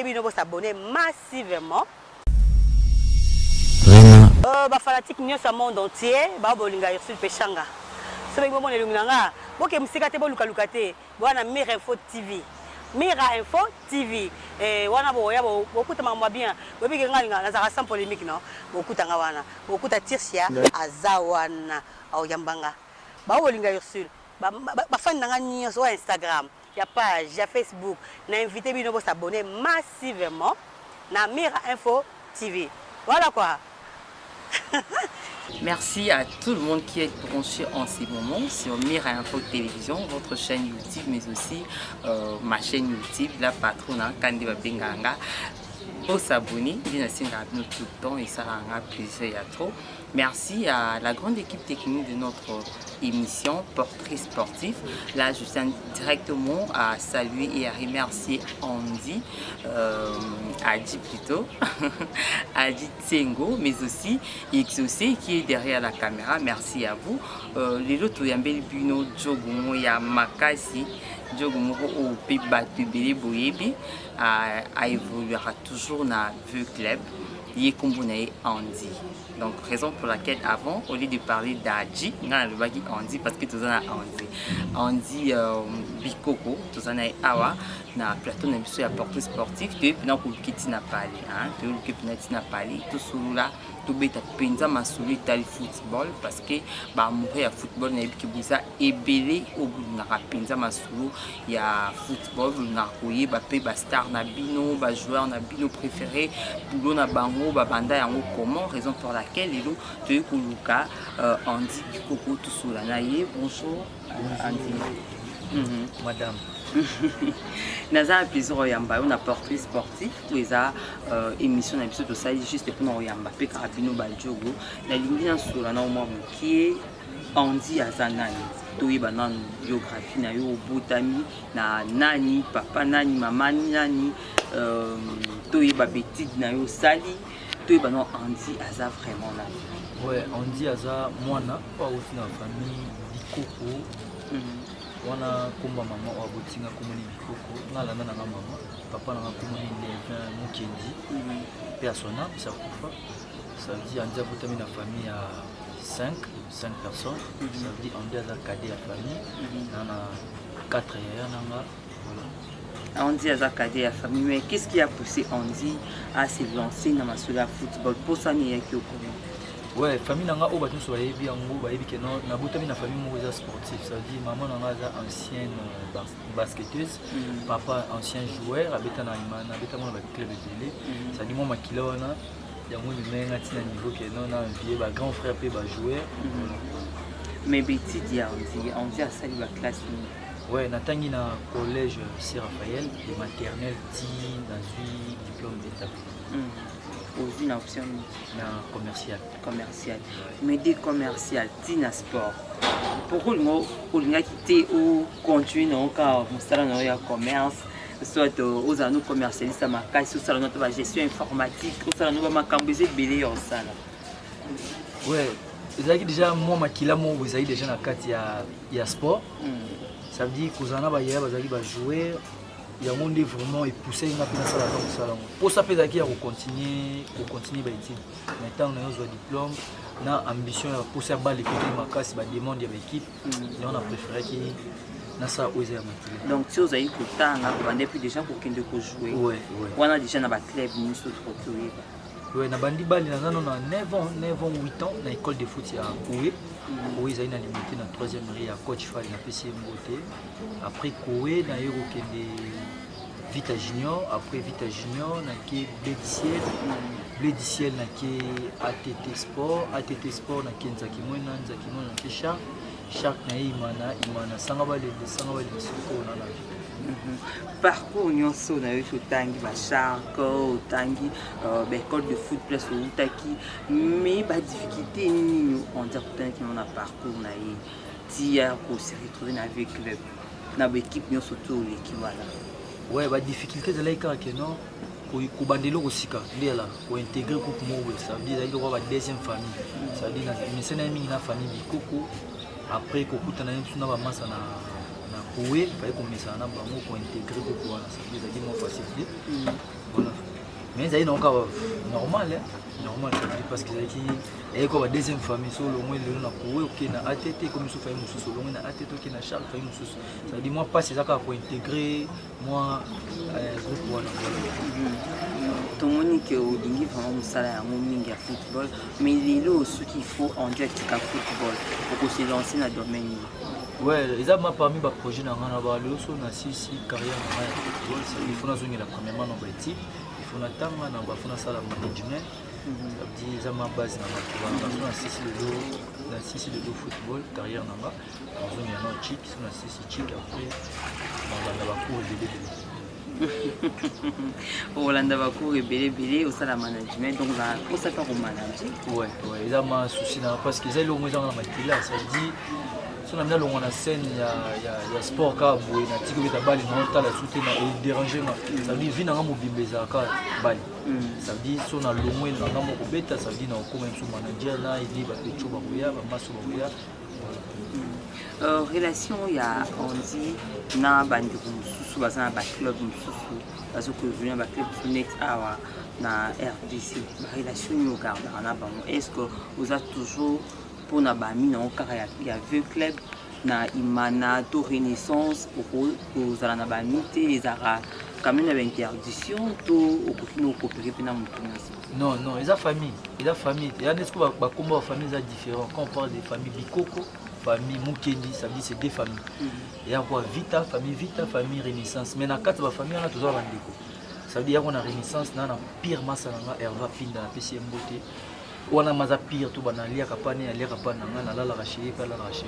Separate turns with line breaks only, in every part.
bino vous abonner massivement. Ba fanatique nyonso monde entier ba bolinga Ursule Pechanga. C'est bon les lunanga. Boke musika te boluka lukate. Bwana Mira Info TV. Mira Info TV. Wana bo ya bo kuta mamwa bien. Bobi ngali na za sans polémique non. Bokuta nga wana. Bokuta Tirsia azawana au yambanga. Ba bolinga Ursule. Ba fan nanga nyonso sur Instagram. Il y a page, il y a Facebook. Na invité bino vous abonner massivement na Mira Info TV. Voilà quoi.
Merci à tout le monde qui est branché en ces moments sur Mira Info Télévision, votre chaîne YouTube, mais aussi ma chaîne YouTube, la patronne Kandiba Benganga. Pour s'abonner, il y a tout le temps et ça a un plaisir à trop. Merci à la grande équipe technique de notre émission Portrait Sportif. Là, je tiens directement à saluer et à remercier Andy, Adi plutôt, Adi Tsengo, mais aussi Exaucé qui est derrière la caméra. Merci à vous. Les autres, Yambel Bino, Djogumo, Yamakasi, Djogumo, au Pébatu Bélé Boyebi, a évoluera toujours dans le club. Il est comme Andy. Donc, raison pour laquelle avant, au lieu de parler d'Adji, on a le bagi Andy parce que tout ça Andy. Andy Bikoko, tout ça Awa, na plateau na biso ya portée sportif, tu peux na kokiti na parler, hein, tu peux na parler, tout cela, tout beta penza masuli tali football parce que ba mourir à football na biki buza ebele au bout na penza masulu ya football na koye ba pe ba star na bino, ba joueur na bino préféré, boulot na bango ba banda yango comment, raison pour laquelle lelo tu es koluka Andy Bikoko tout cela na ye. Bonjour Andy.
Madame.
Naza un plaisir au yamba, on a portrait sportif, où ils a émission na biso to ça juste pour nous yamba pe karabino baljogo na lingi na sura na mo qui est Andy azanani to yeba na biographie na yo botami na nani papa nani mama nani to yeba betide na yo sali to yeba na Andy aza vraiment là.
Ouais, Andy aza mwana pas aussi na famille Bikoko. Wana kumba mama wa botinga komoni Bikoko ngalanda na mama papa na komoni Levin Mukendi persona ça kufa ça veut dire Andy a botami na famille à 5 personnes ça veut dire Andy a cadet la famille na 4 yaya nanga voilà.
Andy a cadet la famille, mais qu'est-ce qui a poussé Andy à se lancer dans le football pour ça ni yaki okoma?
Ouais, famille nanga o batu so yebi yango ba yebi ke no na botami na famille mo sportif, ça veut dire maman nanga za ancienne basketteuse, papa ancien joueur, abeta na imana, abeta mo na club de télé, ça dit mo makila wana yango ni menga tina niveau ke no na envier ba grand frère pe ba joueur.
Mais Betty dit Andy a sali la classe.
Ouais, natangi na collège Saint Raphaël de maternelle ti dans un diplôme d'établi.
Aussi une option
commercial.
Mais des commercial, tina sport. Pourquoi on a quitté ou continuer dans le cas de commerce, soit aux anneaux commercialistes à ma caisse, soit notre gestion informatique, soit nous ma cambusé belé en salle.
Ouais, c'est déjà moi makila mo vous avez déjà na carte ya sport. Ça veut dire que vous en avez ba jouer. Il y a un monde vraiment époussé dans la salle de salon. Pour ça, peut-être qu'il y a continuer l'étude. Maintenant, on a un diplôme, on a ambition pour ça, les côtés de ma classe, les demandes de l'équipe. Et on a préféré qu'il y ait ça aux amis.
Donc, si vous avez écouté, on a depuis déjà pour qu'il jouer.
Oui.
On a déjà dans la club, nous sommes retrouvés.
Oui, on a bandi bali, on a 9 ans, 8 ans, dans l'école de foot à Koué. Koué, ils ont limité dans la 3e rue à coach Fall, dans PCM Beauté. Après Koué, dans les Vita Junior, après Vita Junior, on a Blé Ciel, on a ATT Sport, on a Nzaki Mwena, on a Shark, on a Imana, Sangabale, Soko, on a
parcours nyonso na yo tangi ba Shark tangi école de foot place au Utaki, mais ba difficulté nini on dit que on a parcours na yi tia ko se retrouver na avec club na équipe nyonso to l'équipe voilà.
Ouais, ba difficulté de là que non ko bandelo ko sika ndela ko intégrer groupe mo ça veut dire il doit avoir deuxième famille, ça veut dire na misena mingi na famille Bikoko après ko kutana na ba masa na Oui, il fallait qu'on mette ça en avant pour intégrer le pouvoir. Ça veut dire moins facile. mais ezali na encore normal normal ça veut dire parce que ezalaki eyei kwa deuxième famille so olongwe lelo na kowe oke na ATT komi so famille mosusu olongwe na ATT oke na Charles famille mosusu ça veut dire moi passe eza kaka kointégrer moi groupe wana
tomoni ke olingi vraiment mosala yango mingi ya football mais lelo soki il faut en direct ka football okose lancer na domaine nini
ouais eza ma parmi baprojet na nga na balelo so na sisi carrière na nga ya football il faut nazongela premièrement na baéquipe il faut natanga na bafo nasala management ça veut dire eza ma base na bato baso na sisi lelo football carrière na nga nazongela na chik so na sisi chik après bazanda bacours ebelebele
olanda bacours ebelebele osala management donc osaka komanage
ouais eza ma souci na parce que eza elongo ezanga na makila ça veut dire so na mina longo na scène ya sport kaka boye na tiki obeta bale na otala sute na edérange nga ça veut dire vi nanga mobimba ezalaka bale ça veut dire so na longo nanga moko beta ça veut dire na okoma mosu manager na edi bapecho bakoya bamaso bakoya
relation ya ondi na bandeko mosusu baza na baclub mosusu bazokoevolue na baclub mosusu net awa na RDC barelation nini okardaka na bango est ce que oza toujours mpona bami nango kaka ya vieux club na imana to renaissance okozala na bami te ezalaka quand même na bainterdiction to okoki na okopere mpe na motu nyonso
non eza famille eya nde siko bakomba bafamille eza différent quand on parle de famille bikoko famille Mukendi, ça veut dire c'est deux familles. Il y a quoi Vita, famille Renaissance. Mais dans quatre familles, on a toujours un déco. Ça veut dire qu'on a Renaissance, on a pire masalanga, Herva Pinda, PCM Beauté. On a maza pire, tout ban alia kapane, alia kapane, on a la raché, pas la raché.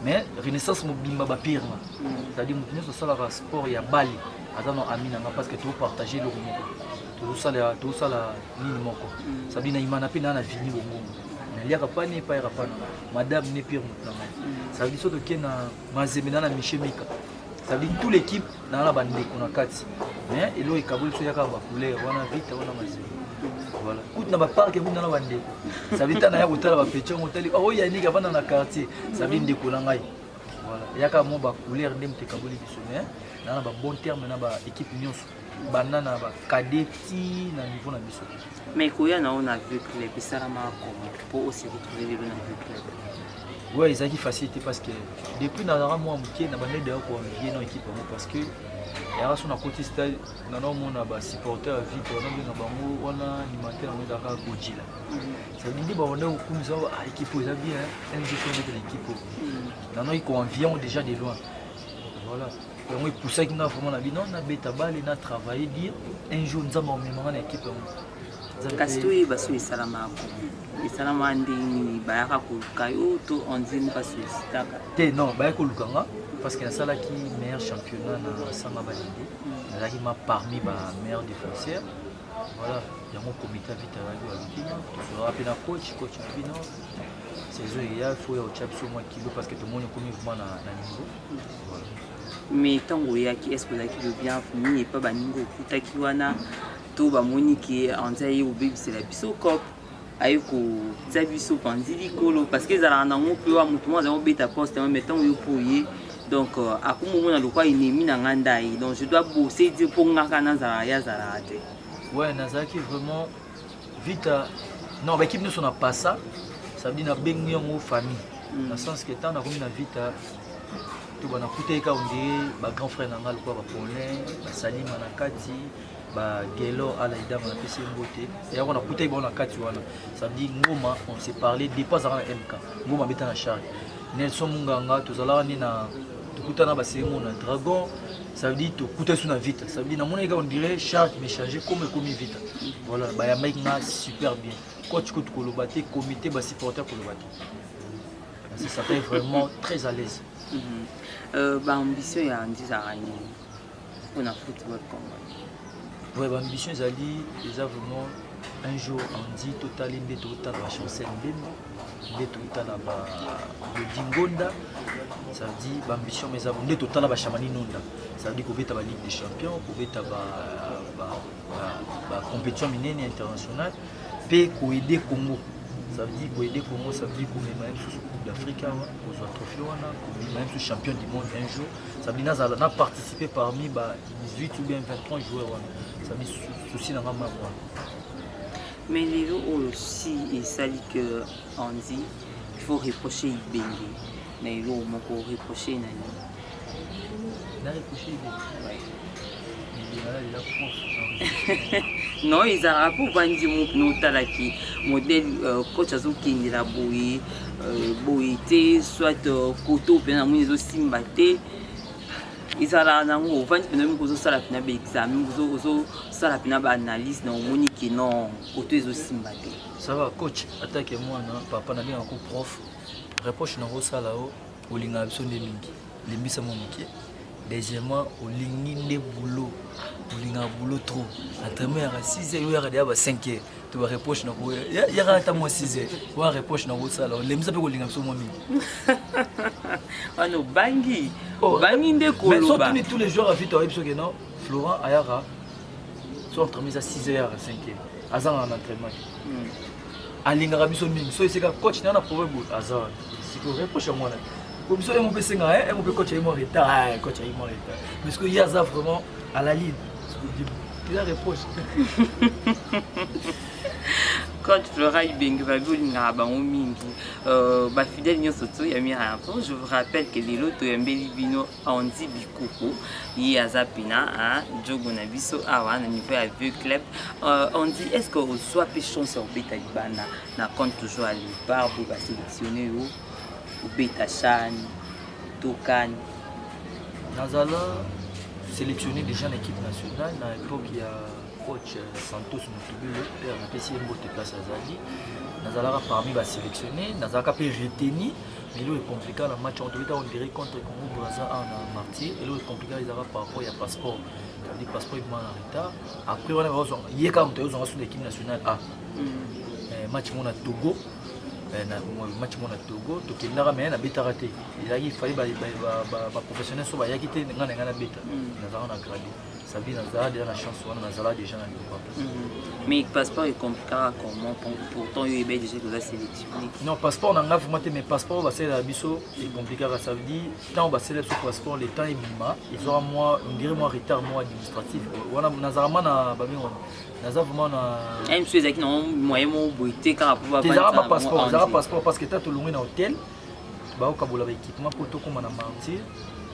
Mais Renaissance mobimba ba pire. Ça veut dire que nous sommes dans sport, il y a Bali. Attends, Amina, parce que tu partager le roman. Tout ça la ligne moko. Ça veut dire qu'on a pina na fini au monde. Liaka pani pa rapana madame ne pire mutama ça veut dire surtout que na mazemena na michemika ça veut dire toute l'équipe na la bande ko na kati mais elo ikabuli so yaka ba couleur wana vite wana mazemena voilà tout na ba parc et na la bande ça veut dire na ya kotala ba pecho motali oh ya nika bana na quartier ça veut dire ndeko na ngai voilà yaka mo ba couleur ndem te kabuli biso mais na ba bon terme na ba équipe nyonso banana ba cadeti na niveau na biso
mais koya na on a vu que les pisarama pour aussi retrouver les bonnes club
ouais ils ont dit facilité parce que depuis na moi muké na bande de ko envier na équipe parce que ya raso na côté stade na no mona ba supporter vite on a bango wana animateur na daka gojila ça veut dire ba on a kumisa équipe ça bien un jeu de l'équipe na no iko envier déjà de loin voilà on est poussé qui n'a vraiment la vie non na beta balle na travailler dire un jour nous avons même en équipe
kasi toyeba so esalama ndeni bayaka koluka yo to ondimu basolicitaka
te non bayaka koluka nga parce que nasalaki meilleur championnat na sanga balende nazalaki ma parmi ba meilleur défenseur voilà yango comité vite azalaki balukina tosoloka mpe na coach na bino saison eya fo ya otya biso mwa kilo parce que tomoni okomi vraiment na niveau voilà
mais ntango oyaki est ce que ozalaki le bienvenu epa baninga okutaki wana to bamoni ke anza ye obebisela biso cop aye kotia biso pandi likolo parce que ezalaka nango mpe wa motu mo azali kobeta poste mais ntango yo mpo oye donc akomomona lokwa enemi na nga ndai donc je dois bosser dire mpo ngaka nazala ye azalaka te
ouais nazalaki vraiment vite non baéquipe nyonso na pasa ça veut dire nabengi yango famille na sens que ntango nakomi na vita to banakutaka ondire bagrand frère na nga lokwa bapolin basalima na kati Gelo à l'aïdam on a fait mbote et on a coûté bon la kati wana ça veut dire ngoma on s'est parlé dépasse à MK ngoma beta na charge Nelson Munganga tozala ni na tukutana ba semo na dragon ça veut dire to kuta suna vite ça veut dire na mona on dirait charge mais changer comme vite voilà ba ya mec na super bien coach ko kolobate comité ba supporter kolobate ça fait vraiment très à l'aise
ba ambition ya ndizarani on a football comme
ouais, l'ambition c'est vraiment un jour on dit total imbe total la chancelle imbe total le dingonda ça dit l'ambition mais ça veut total la chamani nonda ça veut dire qu'on veut la Ligue des Champions qu'on veut la compétition minene internationale puis qu'on aider Congo Ça veut dire aider Congo, ça veut dire qu'on est même sous Coupe d'Afrique, aux trophées, on est même sous champion du monde un jour. Ça veut dire qu'on a participé parmi 18 ou bien 23 joueurs. Ça veut dire souci dans ma main.
Mais les gens aussi, et ça dit qu'on dit il faut reprocher Ibengue. Mais les gens ont reproché Nani.
Il a reproché Ibengue. Il a prof.
Non, ils ont pour vendre mon talaki modèle coach azokindi la boye boyete soit koto pena mwizo simbate izala nango vandi pena mwizo sala pena be examen mwizo sala pena ba analyse na omoni ki non koto ezo simbate.
Ça va coach attaque moi na papa na bien encore prof reproche na ko sala o olinga biso nde mingi limbisa mo mokie. Deuxièmement, au ligne de boulot, au ligne de boulot trop. Entraînement à 6h, il y a 5h. Tu vas reprocher dans le il y a à 6h. Tu vas reprocher dans le salon. Les mises à peu au ligne de mon ami.
Ah non, bangi. Bangi de
Koloba. Mais tous les jours à vite, tu non Florent Ayara sont entraînés à 6h à 5h. Azan en entraînement. À ligne de son mime. So c'est que coach n'a pas problème. Azan. C'est que reproche à moi. Comme ça, on peut se gagner, on peut coacher mon retard, coacher mon retard. Parce qu'il y a ça vraiment à la ligne. Il a reproche.
Coach Flora Ibengue va vous l'ingaban au mingi. Bah fidèle nyo soto ya mi info. Je vous rappelle que les lots Toyambeli Bino Andi Bikoko y a zapina à Jogo Nabiso awa na niveau avec club. On dit est-ce que vous soit péchon sur beta ibana na compte toujours à l'épargne pour sélectionner ou beta chan tokan.
Nazala sélectionné déjà l'équipe nationale à l'époque il y a coach Santos Moutubule père na pesi mbote place azali nazala parmi ba sélectionné nazala pe retenu mais il est compliqué le match on dirait contre Congo Brazza en martyr et le compliqué ils avaient par rapport il y a passeport le passeport il en retard après on a hier quand on est sur l'équipe nationale A match mon à Togo match mon à Togo to kinara mais na beta raté il fallait ba professionnel so ba yakité ngana ngana beta nazala na gradé ça veut dire nazala déjà la chance on nazala déjà na
mais passeport est compliqué comment pourtant il est déjà de la sélection
non passeport on a vraiment mais passeport va c'est la biso c'est compliqué ça veut dire quand on va célébrer ce passeport les temps est minima ils aura moi on dirait moi retard moi administratif on nazala na ba naza vraiment na
même ceux qui n'ont moyen mon boité car pour
pas passeport parce que tu as tout loin dans hôtel ba au kabola ba équipement pour tout comme na mentir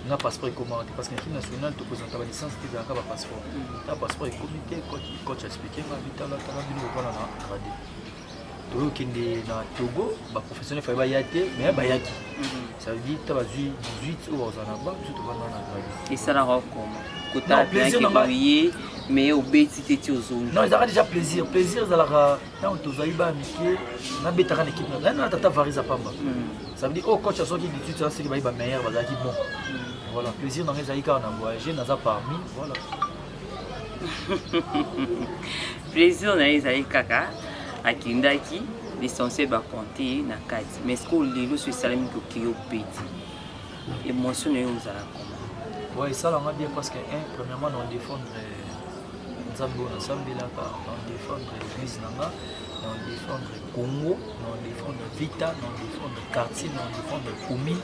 na passeport commandé parce que l'équipe nationale te présente la licence tu as pas passeport ta passeport est comité coach expliquer ma vita là tala bino ko na gradé to kende na Togo ba professionnel fa ba yate mais ba yaki ça veut dire tu as 18 ou aux anaba tout va na gradé
et ça la comment kota plaisir mais au beti teti aux zones
non ils aura déjà plaisir ça la tant to zaiba miki na betaka l'équipe na tata variza pamba ça veut dire oh coach aso qui dit tu sais que ba meilleur ba qui bon voilà plaisir dans les aïkas on a voyagé naza parmi voilà
plaisir dans les aïkaka akindaki l'essentiel ba compter na kati mais ce que lelo sur salami ko kio beti émotion aux ala comment
ouais ça là on va bien parce que premièrement on défendre Nzambo na Sambela on défendre l'église nanga on défendre Congo on défendre Vita on défendre quartier on défendre Koumi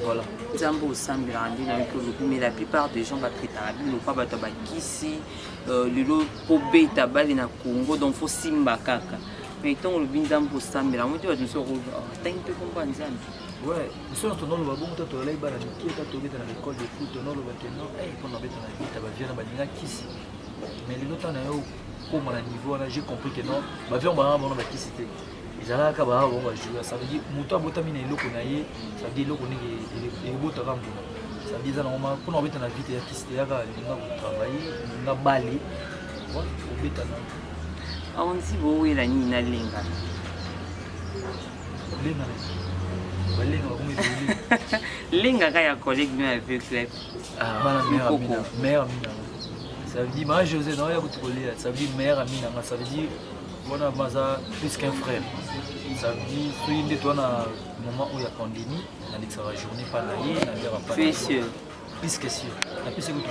voilà
Nzambo Sambela andi na ko mais la plupart des gens va traiter le pas ba tabakisi le lo po beta bali na Congo donc faut simba kaka mais tant le Nzambo Sambela on dit va nous se tant que comprendre Nzambo
ouais nous sommes dans le babon to to lai bana qui est to beta na l'école de foot on le maintenant pour na beta na Vita ba vient ba ninga kisi mais les autres comme à niveau j'ai compris que non ba vion ba bon ba kisi te ezala ka ba bon ba jouer ça veut dire muto abota mina eloko na ye ça veut dire eloko ni ebota rambo ça veut dire ça normalement pour na beta na Vita ya kisi te ya ka ninga travailler ninga bali voilà au beta na
on dit bo we la ni na lenga lenga ka ya collègue nous avec club
voilà meilleur ami ça veut dire moi José non il y a beaucoup de ça veut dire meilleur ami ça veut dire voilà maza plus qu'un frère ça veut dire tu es toi na moment où il y a pandémie dans les journée pas là na bien pas
tu es sûr
plus que sûr la plus c'est que tu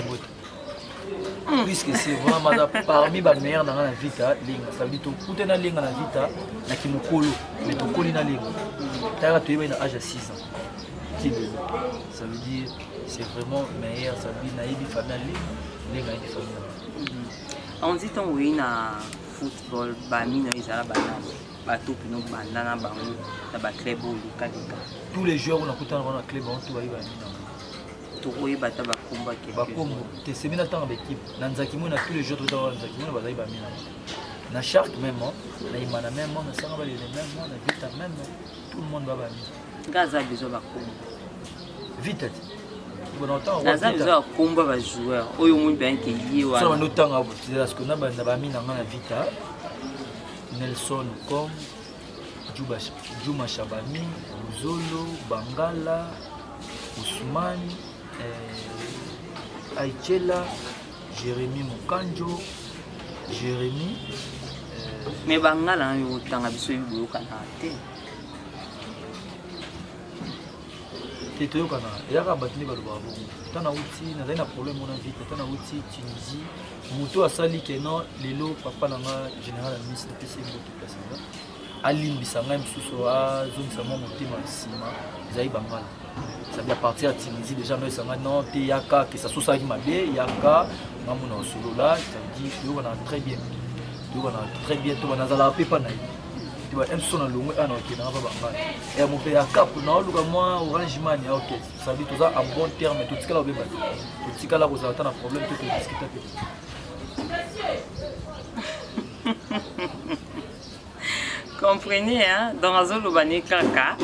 puisque c'est vraiment parmi les meilleurs dans la vita linga ça veut dire tout est dans linga na vita na kimokolo mais to koli na linga tara to yeba na âge de 6 ans ça veut dire c'est vraiment meilleur ça veut dire na yebi famille linga yebi famille
on dit ton oui na football ba mina ezala banana bato pino banana bango na ba club oluka lika
tous les joueurs on a kutana na club on to bayiba mina
tokoyi bata bakomba quelque
bakombo te semina tanga l'équipe na nzaki mo na tous les joueurs to na nzaki mo bazayi ba mina na shark même na imana même na sanga ba les même na vita même tout le monde va ba mina
gaza besoin bakomba
vite bon autant
gaza besoin bakomba ba joueur oyo mo bien ke lié wa
ça no tanga c'est parce que na ba mina na vita Nelson comme Juma Shabani Zolo Bangala Ousmane Aichela, Jérémy Mukanjo, Jérémy.
Mais Bangala, il y a autant de choses qui
te toyokana eyaka bato nde balobaka bongo tana uti nazali na problème mona vite tana uti Tunisie moto asali keno lelo papa nanga général administre apesi mboto place nga alimbisa ngai mosusu azongisa mwa motema nsima ezali bangala ça veut partir à Tunisie déjà mais ça non te yaka que ça soit ça qui m'a bien yaka ngamuna osolo là ça dit toyokana très bien to banazala pepa na tu vas être sur le long et non qui n'a pas bangala et mon père cap non le moi orange man ok ça dit tout ça en bon terme tout ce que là bien tout ce que là vous avez un problème tout discuter
comprenez hein dans la zone urbaine kaka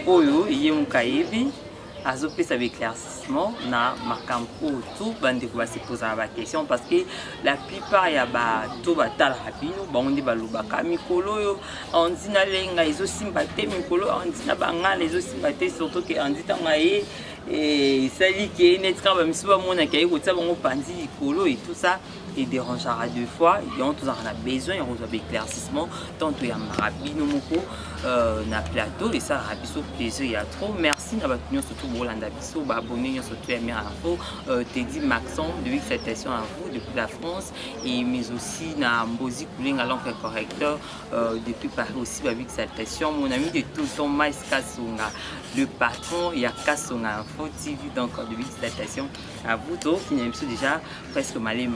oyo yemukayebi azopesa éclaircissement na makambo tout bande ko se poser la question parce que la plupart ya ba to batala habino bango balobaka mikolo yo on dit na lenga izo simbate mikolo on dit na bangala izo simbate surtout que on dit tangaye et sali qui est net quand même si ba mona kai ko tsa bango pandi mikolo et tout ça il dérangera deux fois et on tous en a besoin on reçoit éclaircissement tant il y a marabino moko na plateau et ça rabiso plaisir il y a trop merci na batunyo surtout bolanda biso ba abonner surtout aimer info Teddy Maxon depuis cette session à vous depuis la France et mais aussi na Mbozi Koulinga l'encre correcteur depuis Paris aussi avec cette session mon ami de tout son Mais Kasonga le patron il y a Kasonga Info TV donc depuis cette session à vous donc qui n'aime déjà presque malé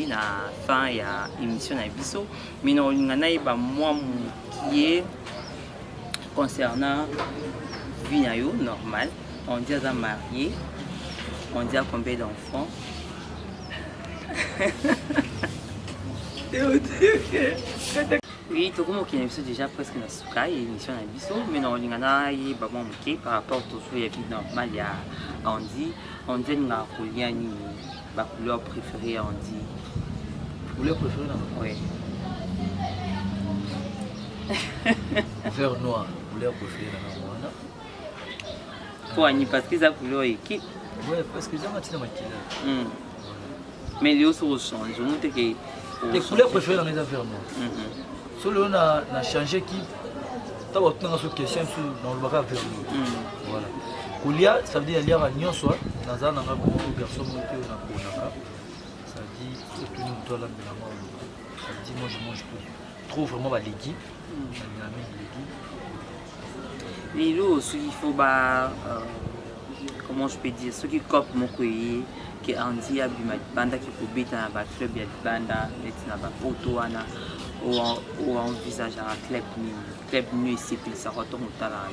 na fin il y a émission na biso mais non ngana ba moi qui est concernant vie normal on dit à marié on dit à combien d'enfants oui tout comme qui est déjà presque na suka émission na biso mais non ngana y ba moi qui par rapport toujours il y a vie normal il y a on dit na koliani ba couleur préférée on dit
couleur préférée non
oui
vert noir couleur préférée dans
pour Annie parce que ça couleur équipe
ouais parce que ça m'a tiré ma couleur
mais les autres change je montre que
les couleurs préférées dans les vert noir solo on a changé qui t'as votre dans cette question dans le bagarre vert noir voilà couleur ça veut dire il y a union soit dans un endroit où garçon monté on a konaka ça dit surtout nous toi là ça dit moi je mange tout trop vraiment l'équipe
les lots il faut bah comment je peux dire ceux qui copent mon courrier qui andi abima banda qui peut bêter dans ba club ya banda et na ba auto ana ou envisage un club nu ici puis ça retourne au talent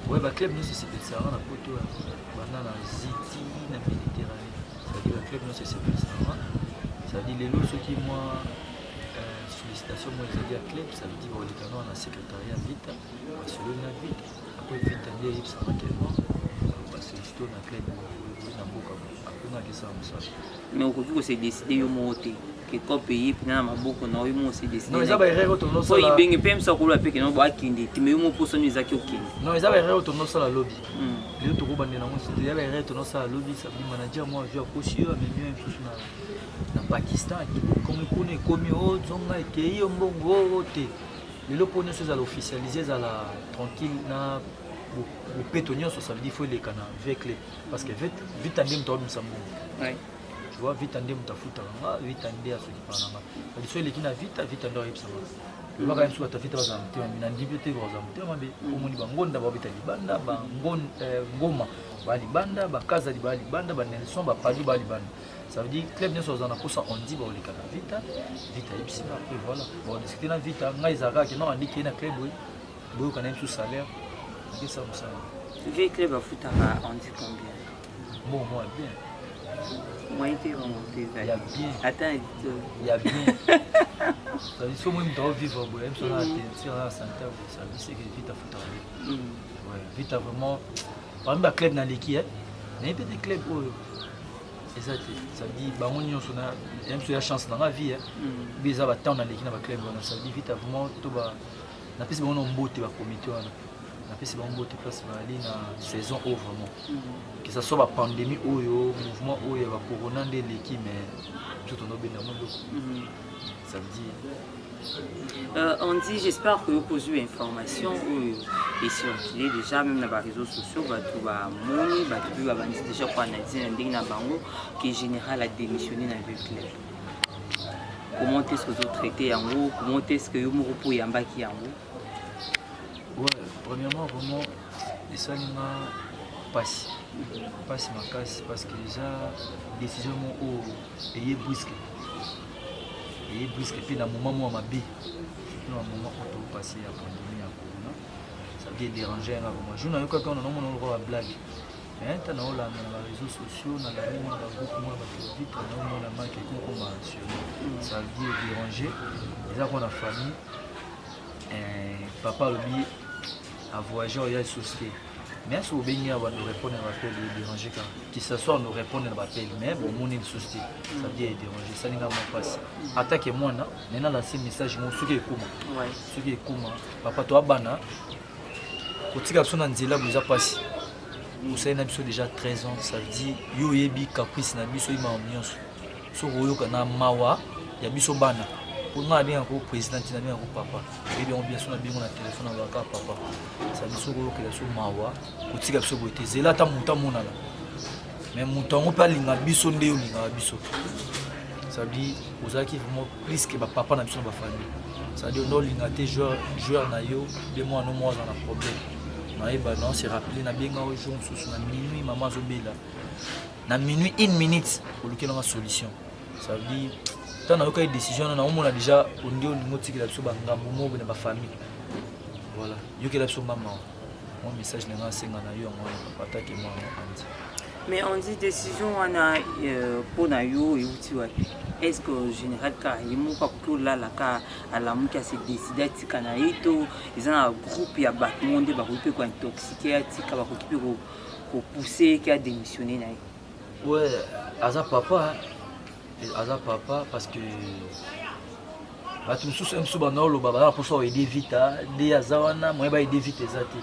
ouais ba club nu c'est ça na poto banda na Ziti na Méditerranée ça dit ba club nu c'est ça ça dit les lots ceux qui moi sollicitation moi ils dit à club ça veut dire au lieutenant na secrétariat vite selon la vite après vite aller ça va tellement parce que c'est na club na boka akuna kisa msa
mais aujourd'hui c'est décidé yo monter que ko pays puis na maboko na yo mo c'est décidé
non ils ba erreur to no
so ibenge pem so ko la pe que no ba kindi ti me yo mo poso ni zaki okindi
non ils ba erreur to no sala lobby les to ko bande na mo c'est ya ba erreur to no sala lobby ça dit manager moi je coach yo mais mieux tout na Pakistan comme connaît comme yo zonga ke yo mbongo te lelo pone so za officialiser za la tranquille na au pétonnier ça veut dire faut les canaux avec les parce que vite vite andem to msambo
ouais
tu vois vite ande mutafuta nga vite ande asoki pana nga c'est soit les qui na vite ande yebsa nga ba quand même soit ta vite bazam te mina ndibi te bazam te mabe omoni bangonda ba bita libanda ba ngoma ba libanda ba kaza li ba libanda ba Nelson ba padu ba libanda. Ça veut dire club ne soit en posa on dit ba oleka na vite yebsi après voilà bon discuter na vite nga izaka ki non andi ki na club boyo quand même sous salaire c'est ça ça
le club a foutu on dit combien
bon moi bien
moi il était remonté
il y a bien
attends
il y a bien ça dit moi me dois vivre bon même sur la tête santé ça dit c'est que vite à foutre ouais vite vraiment par exemple club na leki mais peut-être club exact ça dit bango nyonso na même sur la chance dans la vie biza ba temps na leki na ba club on ça dit vite vraiment to ba na pesi bango mbote ba comité wana na pesi bango mbote place ba ali na saison au vraiment que ça soit la pandémie ou mouvement ou ya ba corona de l'équipe mais tout on obéit dans monde ça veut dire
on dit j'espère que vous posez information et circuler déjà même dans les réseaux sociaux tout va moni tout va déjà quoi analyser ndenge na bango que général a démissionné dans le club. Comment est-ce que vous traitez en haut, comment est-ce que vous repos yamba qui en haut?
Ouais, premièrement vraiment les salima passe ma casse parce que déjà décision mon et brusque puis dans moment moi ma vie dans un moment où tout passé à pandémie à corona ça vient déranger là moi je n'ai quand on a mon droit à blague mais tu as dans les réseaux sociaux dans la ligne dans beaucoup moins de vite dans mon la marque comme ça vient déranger déjà qu'on a famille papa le billet à voyager il y a une société. Mais si vous venez à nous répondre à l'appel, il est dérangé. Qui s'assoit, nous répondre à l'appel. Mais bon, mon est une société. Ça veut dire déranger. Ça n'est pas mon passe. Attaquez-moi, maintenant, lancez un message. Ce qui est comment. Ce qui est comment. Papa, toi, Bana. Au petit garçon, on dit là, vous avez passé. Vous savez, nous avons déjà 13 ans. Ça veut dire, yo yebi caprice, na biso ima ambiance. So royo kana mawa, ya biso bana. Pour nous, aller encore président, tu n'as bien encore papa. Et bien, bien sûr, on a bien mon téléphone avec papa. Ça dit sur que la sur mawa, pour tirer sur beauté. C'est là ta monta mon ala. Mais monta on parle linga biso ndé ou linga biso. Ça dit aux qui vraiment plus que papa na biso na famille. Ça dit on linga té joueur na yo, de moi no moi dans la problème. Na eba non c'est rappelé na bien au jour sous na minuit maman zobela. Na minuit 1 minute pour lequel on a solution. Ça veut dire tant on a eu décision on a déjà on dit on ngoti la biso ba ngambo mo na ba famille. Voilà, yo que la biso maman. Mon message n'est pas singa na yo on attaque moi anti.
Mais on dit décision on a pour na yo et outi wapi. Est-ce que général ka yimo pas pour là la ka à la mu qui a se décider tika na ito ils ont un groupe ya ba monde ba groupe ko intoxiqué tika ba ko pousser qui a démissionné na.
Ouais, Aza papa parce que tout ça me banalo baba pour ça aider vite des azawana moi ba aider vite ezati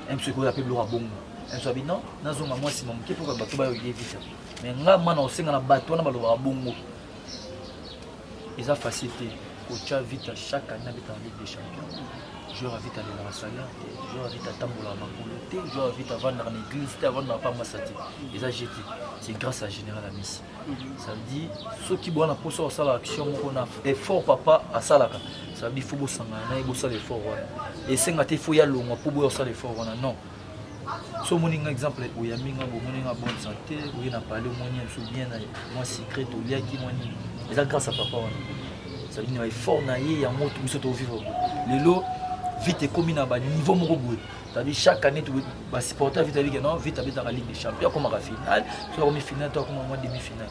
même ce qu'on appelle le rabongo un soit non nazo moi si mon qui pour bato ba aider vite mais nga mana osenga na bato na balo rabongo eza facilité coacha vite chaque année avec en Ligue des Champions joueur vite aller dans la salle joueur vite tambola makoloté joueur vite avant dans l'église avant na pas masati eza jeté c'est grâce à Général Amici. Ça veut dire ceux qui boivent la poche au salle action on a effort papa à salaka ça veut dire faut bosser na bosser l'effort et c'est ngate faut y aller pour bosser l'effort non so moni exemple où ya minga bo moni na bonne santé où il n'a pas le moyen sous bien moi secret au lia qui moni et ça grâce à papa ça veut dire effort na y ya moto biso to vivre lelo vite et comme na ba niveau moko boue. C'est-à-dire chaque année tu vas supporter vite avec non vite avec la Ligue des Champions comme à finale soit comme finale toi comme en demi-finale.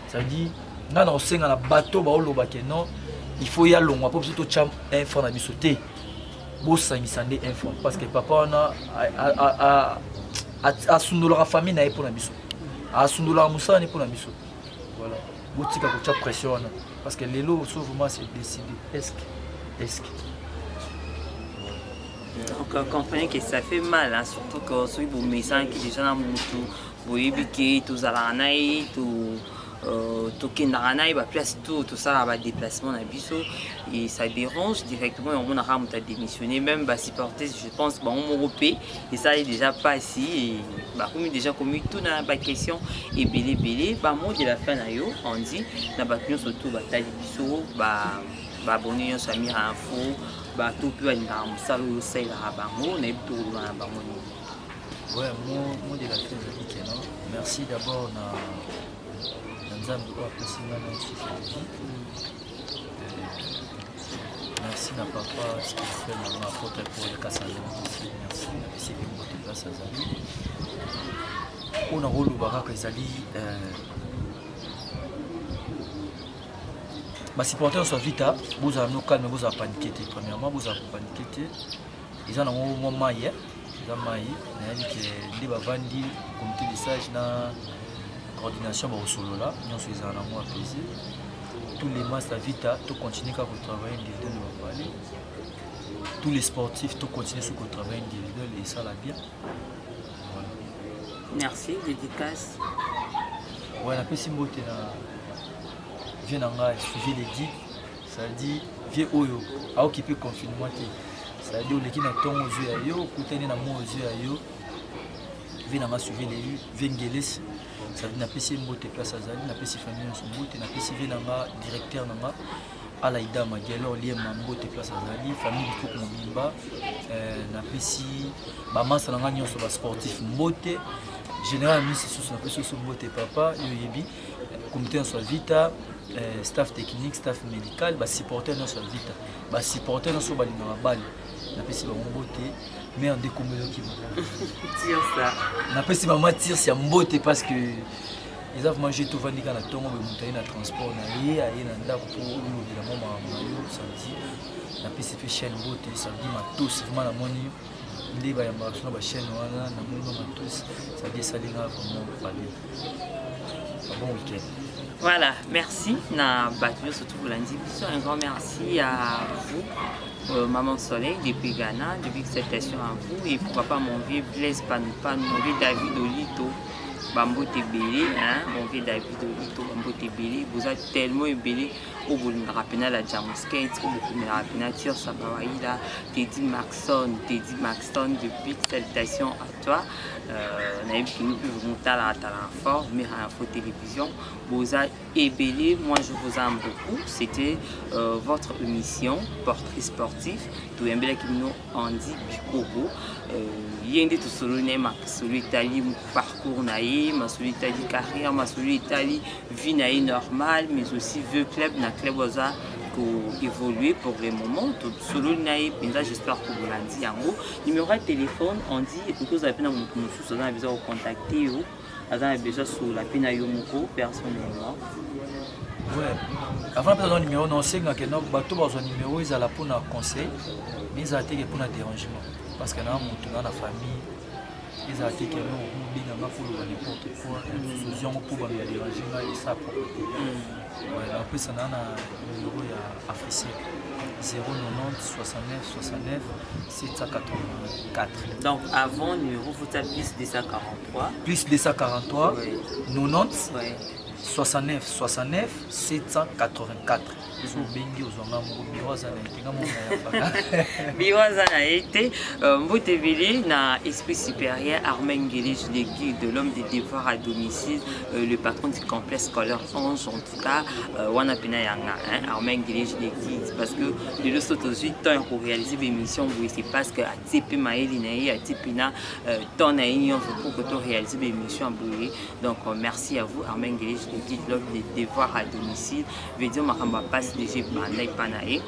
Ça veut dire na na osenga na bateau ba oloba ke non il faut y aller on va pas plutôt cham un franc na bisoté. Bossa misande un franc parce que papa on a sundola la famille na pour na biso. A sundola musa na pour na biso. Voilà. Botika ko cha pression parce que les lots souvent c'est décidé est-ce
donc comprenez que ça fait mal hein, surtout que ceux qui vous message qui déjà dans mon tout vous évitez tous à la naï tout tokendaka na ye baplace tosala badéplacement na biso et ça dérange directement omonaka moto adémissionné même basupporter je pense bango moko mpe esali déjà pasi et bakomi déjà komi tuna baquestion ebele bamot de la fin na yo on dit na bato nyonso to batali biso baabone nyonso ya Mira Info bato mpe balingaka mosala oyo osalelaka bango nayebi tokoloba na bango nini.
Ouais, moi de la fin ezali keno merci d'abord na nzambe oyo apesi nga na suki merci na papa spirituel na apôtre Paul Kasanda aussi merci napesi pe mbote place azali mpona koloba kaka ezali basupporter nyonso vita bozala no calme bozala panike te premièrement bozala kopanike te eza nango mwa mai eza mai nayebi ke nde bavandi comité de sage na coordination bakosolola nyonso ezala nango apaisé tous les masters vita tocontinue kaka kotravaille individuel na babale tous les sportifs tocontinue sur kotravaille individuel et ça la bien voilà.
Merci, dédicace.
Ouais, napesi mbote na vie na ngai suivi les guides ça dit vie oyo aokipe confinement te ça dit oleki na ntongo ozwi ya yo okutani na mwa ozwi ya yo vie na nga suivi les vie ngelesi ça dit napesi mbote place azali napesi famille nyonso mbote napesi vie na nga directeur na nga alaida magelo liema mbote place azali famille bikoko mobimba napesi bamasa na nga nyonso basportif mbote général ministre susu napesi oso mbote papa yo yebi comité nyonso ya vita staff technique staff médical basupporter nyonso ya vita basupporter nyonso balingaka bale napesi bango mbote mare ndekomeloki napesi mama tirsi ya mbote parce que eza vraiment je tovandi kaka na ntongo boye moto aye na transport na ye aye na ndako mpo olobela mwa makambo na yo samedi napesi mpe chaîne mbote samedi matosi vraiment namoni nde bayambaka so na bachaîne wana namoni ma matosi samedi esalinga vraiment babie bon week-end.
Voilà, merci na Batio surtout pour lundi. Un grand merci à vous, Maman Soleil depuis Ghana, depuis cette station à vous et pourquoi pas mon vieux Blaise Panoupa, mon vieux David Olito, Bambo Tebele, hein, mon vieux David Olito, Bambo Tebele, vous êtes tellement ébélé au bout de la Jamuskate, au bout de la Pénature Sabawaïla, Teddy Maxon, depuis cette station à toi. Naïb qui nous peut vous monter à la talent fort, Mira Info Télévision, Boza Ebélé, moi je vous aime beaucoup. C'était votre émission Portrait sportif. Tout un bel qui nous en dit Bikobo. Il y a tout solo ma solo Italie parcours naïe, ma solo Italie carrière, ma solo Italie vie naïe normale, mais aussi vieux club na club Boza pour évoluer pour le moment. Tout solo naïe, j'espère que vous l'avez dit en gros. Numéro de téléphone, on dit que vous avez besoin de contacter ou vous avez besoin sur la peine à Yomoko personnellement.
Ouais. Avant de prendre le numéro, on sait que nous avons un numéro, ils ont pour un conseil, mais ils ont été pour un dérangement. Parce que nous avons dans la famille, ils ont été pour n'importe quoi, ils ont pour un dérangement et ça propreté. Après, ça a un numéro africain 090 69 69 784.
Donc avant numéro, vous avez plus 243.
Plus 243, oui. 90
oui.
69 69 784.
Biwaza été Mbotevele na esprit supérieur Armen Guélej de l'homme des devoirs à domicile, le patron du complexe scolaire Ange en tout cas wana pena yanga Armen Guélej parce que de l'autre côté temps pour réaliser l'émission c'est parce que à TP Maëli naïe à TPina temps naïe pour que tu réaliser l'émission donc merci à vous Armen Guélej de l'homme des devoirs à domicile veut dire ma passe DG Bandai Panae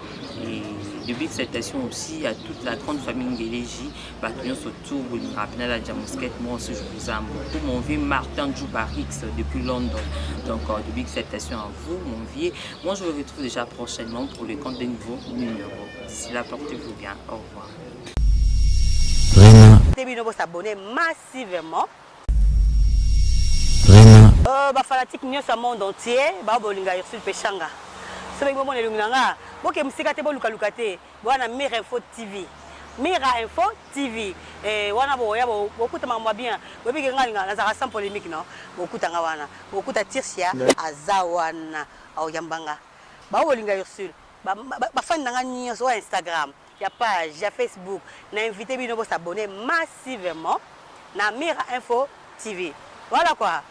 et depuis cette station aussi à toute la grande famille Ngeleji, Batouillon surtout Rapina la Jamuskate, moi aussi je vous aime beaucoup. Mon vieux Martin Djoubarix depuis London. Donc depuis cette station à vous, mon vieux. Moi je vous retrouve déjà prochainement pour le compte des nouveaux numéros. D'ici là, portez-vous bien. Au revoir.
Vous s'abonner massivement. Fanatique Nyos au monde entier, Babolinga Ursul Pechanga. C'est le moment de l'Unanga. Bon, que Msika te bon Luka te. Bon, Mira Info TV. Mira Info TV. Wana boya bokuta mamwa bien. Bobi kengalinga nazaka sans polémique non. Bokuta ngawana. Bokuta Tirsia azawana au yambanga. Ba bolinga Ursule. Ba fan nanga nyo sur Instagram, il y a page, il y a Facebook. Na invité bino pour s'abonner massivement na Mira Info TV. Voilà quoi.